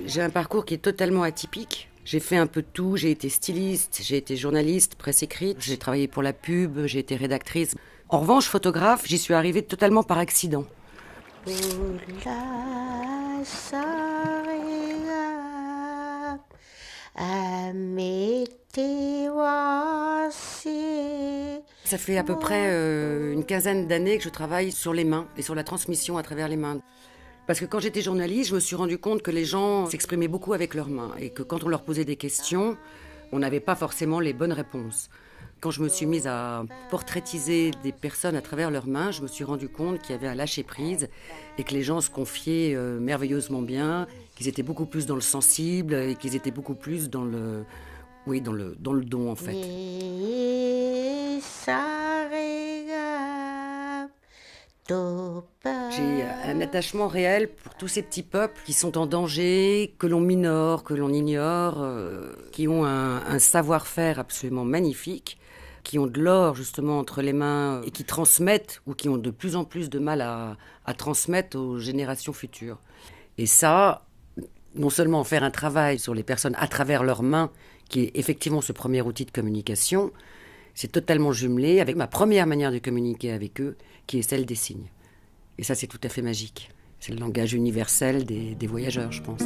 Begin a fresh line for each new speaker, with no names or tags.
J'ai un parcours qui est totalement atypique. J'ai fait un peu de tout, j'ai été styliste, j'ai été journaliste, presse écrite, j'ai travaillé pour la pub, j'ai été rédactrice. En revanche, photographe, j'y suis arrivée totalement par accident. Ça fait à peu près une quinzaine d'années que je travaille sur les mains et sur la transmission à travers les mains. Parce que quand j'étais journaliste, je me suis rendu compte que les gens s'exprimaient beaucoup avec leurs mains et que quand on leur posait des questions, on n'avait pas forcément les bonnes réponses. Quand je me suis mise à portraitiser des personnes à travers leurs mains, je me suis rendu compte qu'il y avait un lâcher-prise et que les gens se confiaient merveilleusement bien, qu'ils étaient beaucoup plus dans le sensible et qu'ils étaient beaucoup plus dans le, oui, dans le don en fait. J'ai un attachement réel pour tous ces petits peuples qui sont en danger, que l'on minore, que l'on ignore, qui ont un savoir-faire absolument magnifique, qui ont de l'or justement entre les mains et qui transmettent ou qui ont de plus en plus de mal à transmettre aux générations futures. Et ça, non seulement faire un travail sur les personnes à travers leurs mains, qui est effectivement ce premier outil de communication, c'est totalement jumelé avec ma première manière de communiquer avec eux, qui est celle des signes. Et ça, c'est tout à fait magique. C'est le langage universel des voyageurs, je pense.